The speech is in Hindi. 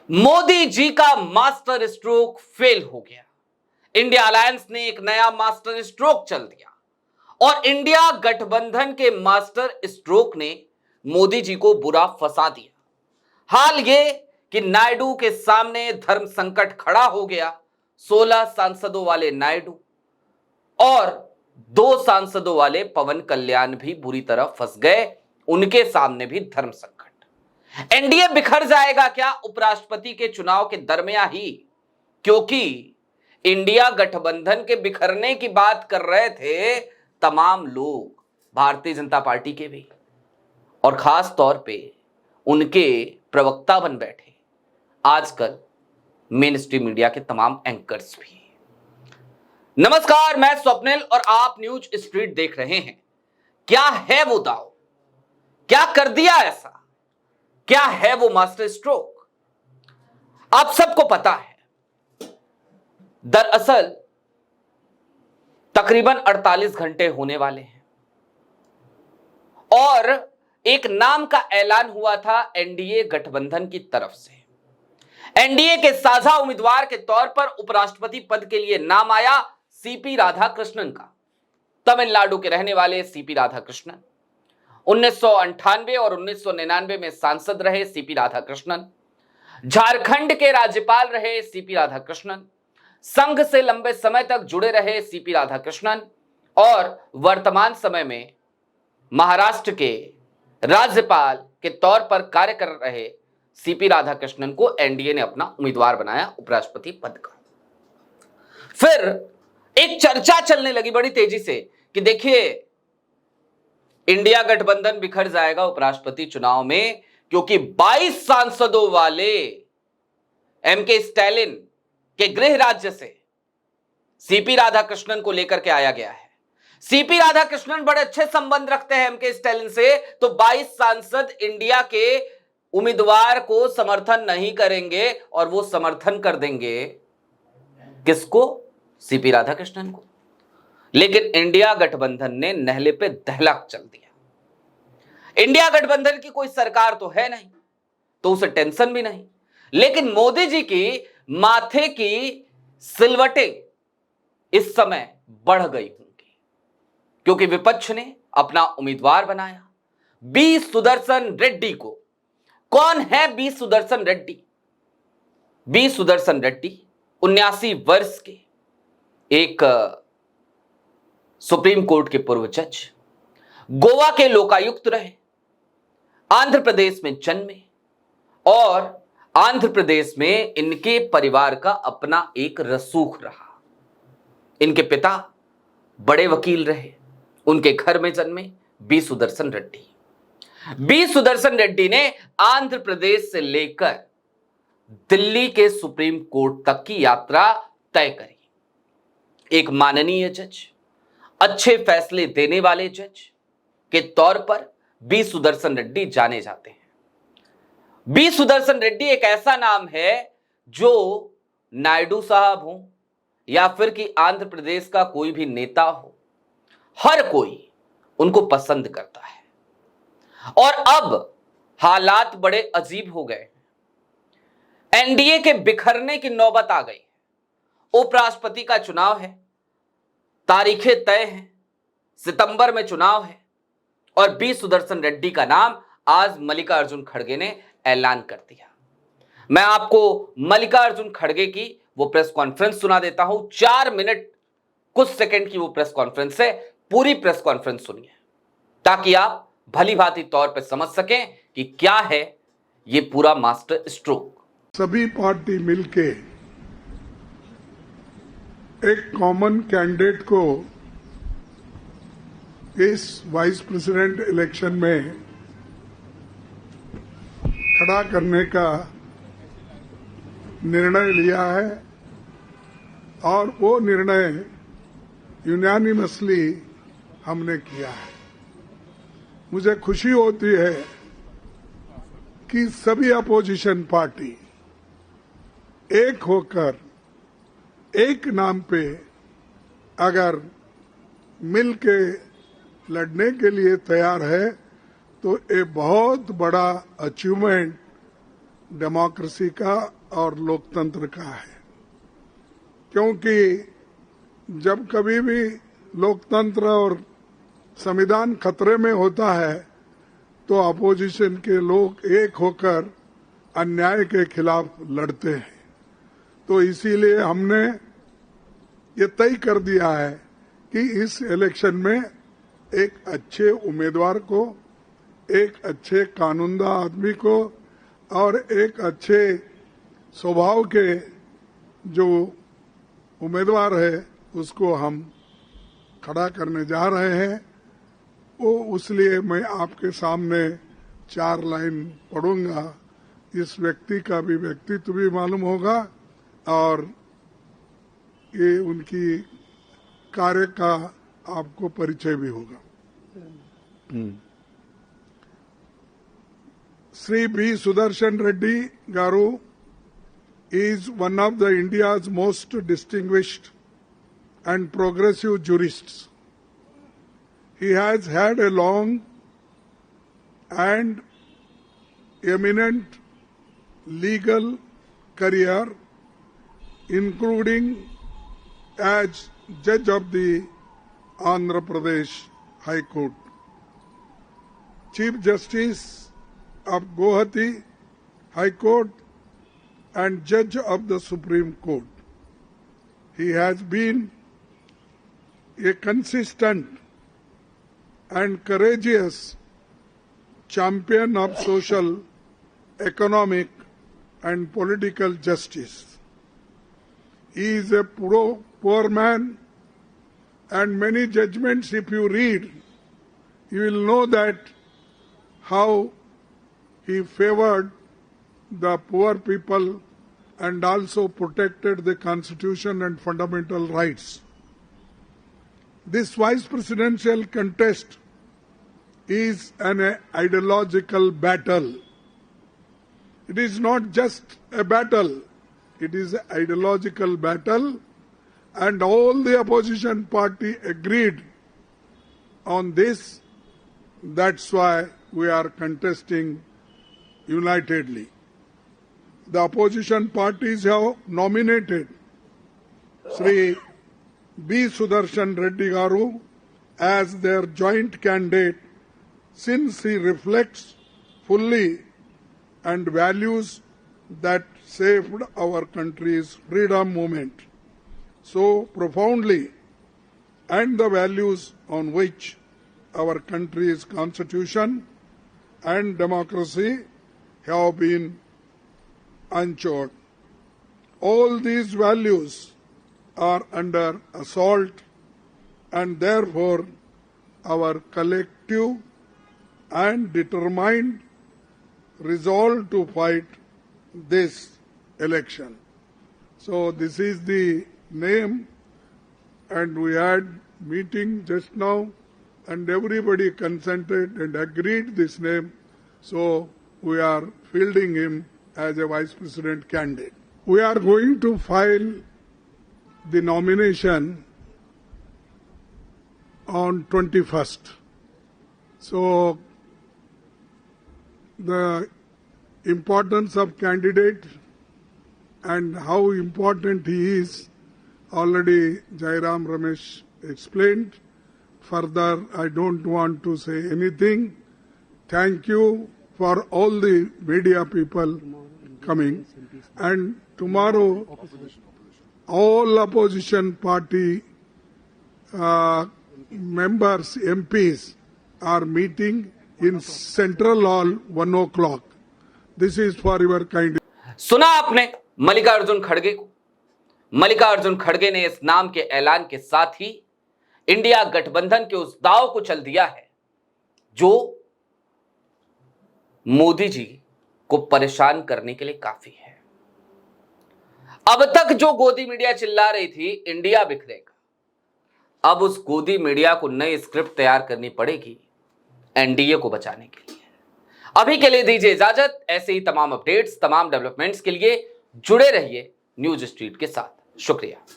मोदी जी का मास्टर स्ट्रोक फेल हो गया। इंडिया अलायंस ने एक नया मास्टर स्ट्रोक चल दिया और इंडिया गठबंधन के मास्टर स्ट्रोक ने मोदी जी को बुरा फंसा दिया। हाल ये कि नायडू के सामने धर्म संकट खड़ा हो गया। 16 सांसदों वाले नायडू और 2 सांसदों वाले पवन कल्याण भी बुरी तरह फंस गए। उनके सामने भी धर्म संकट। एनडीए बिखर जाएगा क्या उपराष्ट्रपति के चुनाव के दरमियान ही? क्योंकि इंडिया गठबंधन के बिखरने की बात कर रहे थे तमाम लोग, भारतीय जनता पार्टी के भी, और खास तौर पे उनके प्रवक्ता बन बैठे आजकल मेन स्ट्रीम मीडिया के तमाम एंकर्स भी। नमस्कार, मैं स्वप्निल और आप न्यूज स्ट्रीट देख रहे हैं। क्या है वो दाव? क्या कर दिया ऐसा? क्या है वो मास्टर स्ट्रोक? आप सबको पता है। दरअसल तकरीबन 48 घंटे होने वाले हैं और एक नाम का ऐलान हुआ था एनडीए गठबंधन की तरफ से। एनडीए के साझा उम्मीदवार के तौर पर उपराष्ट्रपति पद के लिए नाम आया सीपी राधाकृष्णन का। तमिलनाडु के रहने वाले सीपी राधाकृष्णन 1998 और 1999 में सांसद रहे। सीपी राधाकृष्णन झारखंड के राज्यपाल रहे। सीपी राधाकृष्णन संघ से लंबे समय तक जुड़े रहे। सीपी राधाकृष्णन और वर्तमान समय में महाराष्ट्र के राज्यपाल के तौर पर कार्य कर रहे सीपी राधाकृष्णन को एनडीए ने अपना उम्मीदवार बनाया उपराष्ट्रपति पद का। फिर एक चर्चा चलने लगी बड़ी तेजी से कि देखिए इंडिया गठबंधन बिखर जाएगा उपराष्ट्रपति चुनाव में, क्योंकि 22 सांसदों वाले एमके स्टैलिन के गृह राज्य से सीपी राधाकृष्णन को लेकर के आया गया है। सीपी राधाकृष्णन बड़े अच्छे संबंध रखते हैं एमके स्टैलिन से, तो 22 सांसद इंडिया के उम्मीदवार को समर्थन नहीं करेंगे और वो समर्थन कर देंगे किसको? सीपी राधाकृष्णन को। लेकिन इंडिया गठबंधन ने नहले पे दहला चल दिया। इंडिया गठबंधन की कोई सरकार तो है नहीं, तो उसे टेंशन भी नहीं। लेकिन मोदी जी की माथे की सिलवटें इस समय बढ़ गई होंगी, क्योंकि विपक्ष ने अपना उम्मीदवार बनाया बी सुदर्शन रेड्डी को। कौन है बी सुदर्शन रेड्डी? बी सुदर्शन रेड्डी 79 वर्ष के एक सुप्रीम कोर्ट के पूर्व जज, गोवा के लोकायुक्त रहे, आंध्र प्रदेश में जन्मे और आंध्र प्रदेश में इनके परिवार का अपना एक रसूख रहा। इनके पिता बड़े वकील रहे, उनके घर में जन्मे बी सुदर्शन रेड्डी। बी सुदर्शन रेड्डी ने आंध्र प्रदेश से लेकर दिल्ली के सुप्रीम कोर्ट तक की यात्रा तय करी। एक माननीय जज, अच्छे फैसले देने वाले जज के तौर पर बी सुदर्शन रेड्डी जाने जाते हैं। बी सुदर्शन रेड्डी एक ऐसा नाम है जो नायडू साहब हो या फिर कि आंध्र प्रदेश का कोई भी नेता हो, हर कोई उनको पसंद करता है। और अब हालात बड़े अजीब हो गए। एनडीए के बिखरने की नौबत आ गई। उपराष्ट्रपति का चुनाव है, तारीखें तय हैं, सितंबर में चुनाव है और बी सुदर्शन रेड्डी का नाम आज मल्लिकार्जुन खड़गे ने ऐलान कर दिया। मैं आपको मल्लिकार्जुन खड़गे की वो प्रेस कॉन्फ्रेंस सुना देता हूं। 4 मिनट कुछ सेकंड की वो प्रेस कॉन्फ्रेंस है। पूरी प्रेस कॉन्फ्रेंस सुनिए ताकि आप भली भांति तौर पर समझ सकें कि क्या है ये पूरा मास्टर स्ट्रोक। सभी पार्टी मिलके एक कॉमन कैंडिडेट को इस वाइस प्रेसिडेंट इलेक्शन में खड़ा करने का निर्णय लिया है और वो निर्णय यूनानिमसली हमने किया है। मुझे खुशी होती है कि सभी अपोजिशन पार्टी एक होकर एक नाम पे अगर मिल के लड़ने के लिए तैयार है तो ये बहुत बड़ा अचीवमेंट डेमोक्रेसी का और लोकतंत्र का है, क्योंकि जब कभी भी लोकतंत्र और संविधान खतरे में होता है तो अपोजिशन के लोग एक होकर अन्याय के खिलाफ लड़ते हैं। तो इसीलिए हमने ये तय कर दिया है कि इस इलेक्शन में एक अच्छे उम्मीदवार को, एक अच्छे कानूनदा आदमी को और एक अच्छे स्वभाव के जो उम्मीदवार है उसको हम खड़ा करने जा रहे हैं। वो उसलिए मैं आपके सामने 4 लाइन पढ़ूंगा। इस व्यक्ति का भी व्यक्तित्व भी मालूम होगा और ये उनकी कार्य का आपको परिचय भी होगा। Sri B. Sudarshan Reddy Garu is one of the India's most distinguished and progressive jurists. He has had a long and eminent legal career, including as judge of the Andhra Pradesh High Court, Chief Justice of Guwahati High Court, and judge of the Supreme Court. He has been a consistent and courageous champion of social, economic, and political justice. He is a poor man, and many judgments, if you read, you will know that how he favored the poor people and also protected the constitution and fundamental rights. This vice presidential contest is an ideological battle. It is not just a battle, it is an ideological battle, and all the opposition party agreed on this. That's why we are contesting unitedly. The opposition parties have nominated Sri B. Sudarshan Reddy Garu as their joint candidate since he reflects fully and values that saved our country's freedom movement so profoundly, and the values on which our country's constitution and democracy have been anchored. All these values are under assault, and therefore our collective and determined resolve to fight this election. So this is the name, and we had meeting just now, and everybody consented and agreed this name. So we are fielding him as a vice president candidate. We are going to file the nomination on 21st. So the importance of candidate and how important he is already Jairam Ramesh explained. Further, I don't want to say anything. Thank you for all the media people coming. And tomorrow, all opposition party members, MPs, are meeting in Central Hall 1 o'clock. This is for your kind. सुना आपने मल्लिकार्जुन खड़गे को। मल्लिकार्जुन खड़गे ने इस नाम के ऐलान के साथ ही इंडिया गठबंधन के उस दाव को चल दिया है जो मोदी जी को परेशान करने के लिए काफी है। अब तक जो गोदी मीडिया चिल्ला रही थी इंडिया बिखरेगा, अब उस गोदी मीडिया को नई स्क्रिप्ट तैयार करनी पड़ेगी एनडीए को बचाने के लिए। अभी के लिए दीजिए इजाजत। ऐसे ही तमाम अपडेट्स, तमाम डेवलपमेंट्स के लिए जुड़े रहिए न्यूज स्ट्रीट के साथ। शुक्रिया।